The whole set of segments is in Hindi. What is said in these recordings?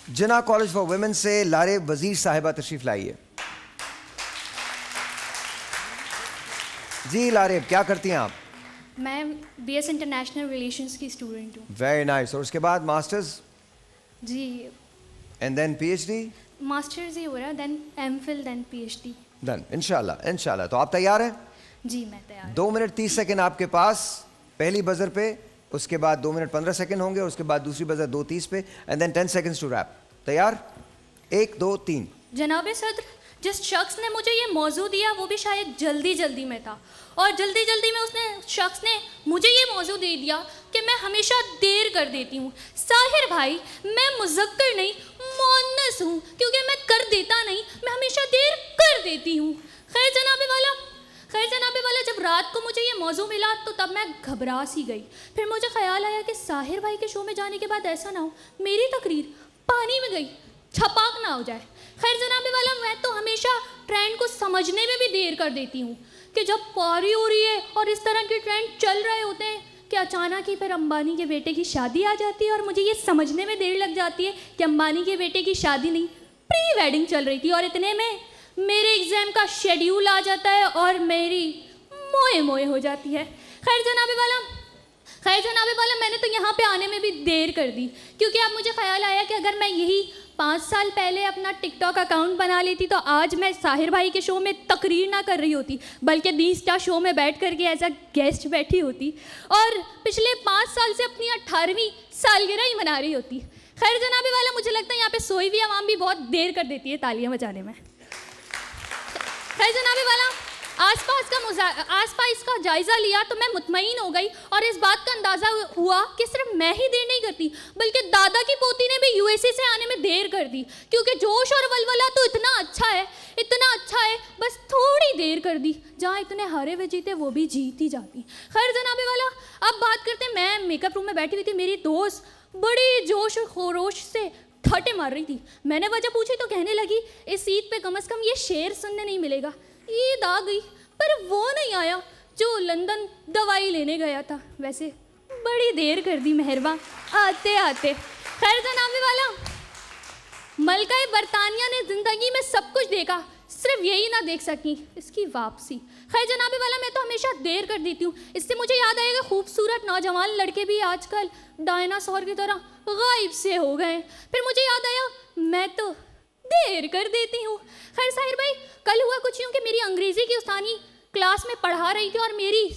जिन्ना कॉलेज फॉर वुमेन से लारे वजीर साहिबा तशरीफ लाई है। जी लारे, क्या करती हैं आप? मैं BS इंटरनेशनल रिलेशंस की स्टूडेंट हूँ। Very nice. और उसके बाद मास्टर्स जी, एंड देन PhD? मास्टर्स ही हो रहा है, then MPhil, then PhD। Done, इंशाल्लाह इंशाल्लाह। तो आप तैयार हैं? जी मैं तैयार। 2 मिनट 30 सेकंड आपके पास पहली बजर पे, उसके बाद 2 मिनट 15 सेकंड होंगे, उसके बाद दूसरी बजर 2:30 पे, and then 10 seconds to wrap. तैयार? 1 2 3। जनाब सदर, जिस शख्स ने मुझे ये मौजू दिया वो भी शायद जल्दी में था, और जल्दी में उसने शख्स ने मुझे ये मौजू दे दिया कि मैं हमेशा देर कर देती हूँ। साहिर भाई, मैं मुज़क्कर नहीं मुअन्नस हूँ, क्योंकि मैं कर देता नहीं, मैं हमेशा देर कर देती हूँ। खैर जनाबे वाला, जब रात को मुझे ये मौजू मिला तो तब मैं घबरा सी गई। फिर मुझे ख्याल आया कि साहिर भाई के शो में जाने के बाद ऐसा ना हो मेरी तकरीर पानी में गई, छपाक ना हो जाए। खैर जनाबे वाला, मैं तो हमेशा ट्रेंड को समझने में भी देर कर देती हूँ कि जब पारी हो रही है और इस तरह के ट्रेंड चल रहे होते हैं कि अचानक ही फिर अंबानी के बेटे की शादी आ जाती है, और मुझे ये समझने में देर लग जाती है कि अंबानी के बेटे की शादी नहीं, प्री वेडिंग चल रही थी, और इतने में मेरे एग्ज़ाम का शेड्यूल आ जाता है और मेरी मोए हो जाती है। खैर जनाबे वाला, मैंने तो यहाँ पे आने में भी देर कर दी, क्योंकि अब मुझे ख्याल आया कि अगर मैं यही 5 साल पहले अपना टिकटॉक अकाउंट बना लेती तो आज मैं साहिर भाई के शो में तकरीर ना कर रही होती, बल्कि दी स्टार शो में बैठ करके एज अ गेस्ट बैठी होती, और पिछले 5 साल से अपनी 18वीं सालगिरह ही मना रही होती। खैर जनाबे वाला, मुझे लगता है यहाँ पे सोई हुई आवाम भी बहुत देर कर देती है तालियां बजाने में। खैर जनाबे वाला, आसपास का जायज़ा लिया तो मैं मुतमईन हो गई, और इस बात का अंदाज़ा हुआ कि सिर्फ मैं ही देर नहीं करती, बल्कि दादा की पोती ने भी USA से आने में देर कर दी, क्योंकि जोश और वलवला तो इतना अच्छा है, बस थोड़ी देर कर दी। जहाँ इतने हारे हुए जीते वो भी जीत ही जाती। खैर जनाबे वाला, अब बात करते हैं। मैं मेकअप रूम में बैठी हुई थी, मेरी दोस्त बड़ी जोश और खरोश से ठटे मार रही थी। मैंने वजह पूछी तो कहने लगी, इस ईद पे कम से कम ये शेर सुनने नहीं मिलेगा। ईद आ गई पर वो नहीं आया जो लंदन दवाई लेने गया था। वैसे बड़ी देर कर दी मेहरबा आते आते। खैर जनाबे वाला, मलका बरतानिया ने ज़िंदगी में सब कुछ देखा, सिर्फ यही ना देख सकी, इसकी वापसी। खैर जनाबे वाला, मैं तो हमेशा देर कर देती हूँ। इससे मुझे याद आएगा, खूबसूरत नौजवान लड़के भी आजकल डायनासोर की तरह गायब से हो गए। फिर मुझे याद आया, मैं तो देर कर देती हूँ। खैर साहिर भाई, कल हुआ कुछ यूँ कि मेरी अंग्रेज़ी की उस्तानी क्लास में पढ़ा रही थी, और मेरी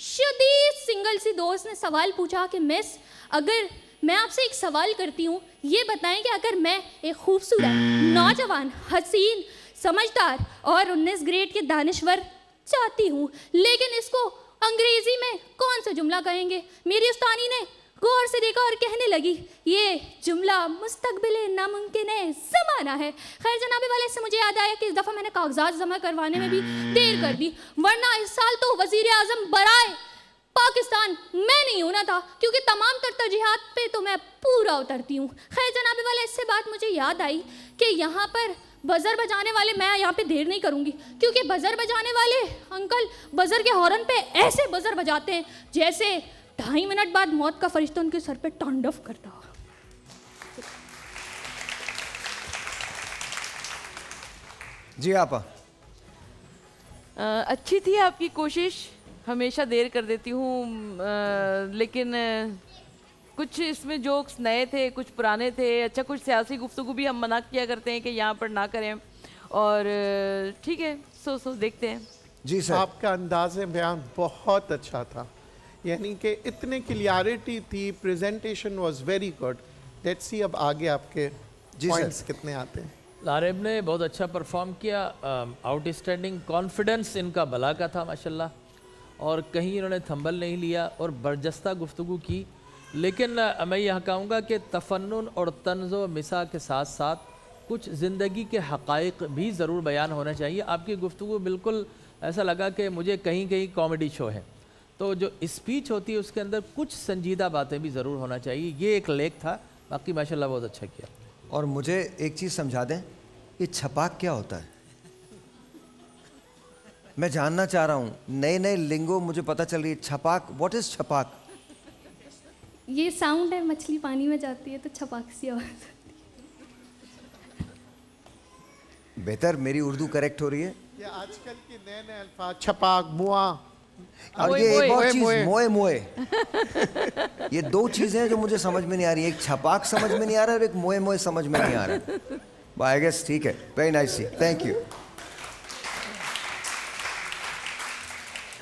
शदीद सिंगल सी दोस्त ने सवाल पूछा कि मिस, अगर मैं आपसे एक सवाल करती हूँ, ये बताएं कि अगर मैं एक खूबसूरत नौजवान हसीन समझदार और 19 ग्रेड के दानिश्वर चाहती हूँ, लेकिन इसको अंग्रेज़ी में कौन सा जुमला कहेंगे? मेरी उस्तानी ने गौर से देखा और कहने लगी, ये जुमला मुस्तकबिले नामुमकिन ज़माना है। खैर जनाबे वाले, इससे मुझे याद आया कि इस दफ़ा मैंने कागजात जमा करवाने में भी देर कर दी, वरना इस साल तो वज़ीर आज़म बराए पाकिस्तान मैं नहीं होना था, क्योंकि तमाम तरजीहात पे तो मैं पूरा उतरती हूँ। खैर जनाबे वाले, इससे बात मुझे याद आई कि यहाँ पर बज़र बजाने वाले, मैं यहाँ पे देर नहीं करूँगी, क्योंकि बज़र बजाने वाले अंकल बज़र के हॉर्न पे ऐसे बज़र बजाते हैं जैसे 2.5 मिनट बाद मौत का फरिश्ता उनके सर पे तांडव करता हो। जी आपा। अच्छी थी आपकी कोशिश, हमेशा देर कर देती हूँ, लेकिन कुछ इसमें जोक्स नए थे, कुछ पुराने थे। अच्छा, कुछ सियासी गुफ्तगू भी हम मना किया करते हैं कि यहाँ पर ना करें, और ठीक है, सो देखते हैं। जी सर। आपका अंदाज़े बयान बहुत अच्छा था, यानी कि इतने क्लियरिटी थी, presentation was very good. Let's see अब आगे आपके पॉइंट्स कितने आते हैं। लारेब ने बहुत अच्छा परफॉर्म किया, आउटस्टैंडिंग कॉन्फिडेंस इनका भला का था माशाल्लाह, और कहीं इन्होंने थंबल नहीं लिया और बरजस्ता गुफ्तगू की। लेकिन मैं यहाँ कहूँगा कि तफन्नुन और तंज़ व मिसा के साथ साथ कुछ ज़िंदगी के हक़ाइक़ भी ज़रूर बयान होना चाहिए। आपकी गुफ्तगू बिल्कुल ऐसा लगा कि मुझे कहीं कहीं कॉमेडी शो है, तो जो स्पीच होती है उसके अंदर कुछ संजीदा बातें भी ज़रूर होना चाहिए। ये एक लेख था, बाकी माशाल्लाह बहुत अच्छा किया। और मुझे एक चीज़ समझा दें, ये छपाक क्या होता है? मैं जानना चाह रहा हूँ, नए लिंगो मुझे पता चल रही है। छपाक, व्हाट इज़ छपाक? ये साउंड है, मछली पानी में जाती है तो छपाक सी आवाज़ आती है। बेहतर, मेरी उर्दू करेक्ट हो रही है। ये आजकल के नए नए अल्फाज, छपाक, मुआ, और मोए, ये एक मोए, और चीज, मोए। मोए मोए, ये दो चीजें हैं जो मुझे समझ में नहीं आ रही। एक छपाक समझ में नहीं आ रहा है और एक मोए मोए समझ में नहीं आ रहा है। आई गेस ठीक है, वेरी नाइस, थैंक यू।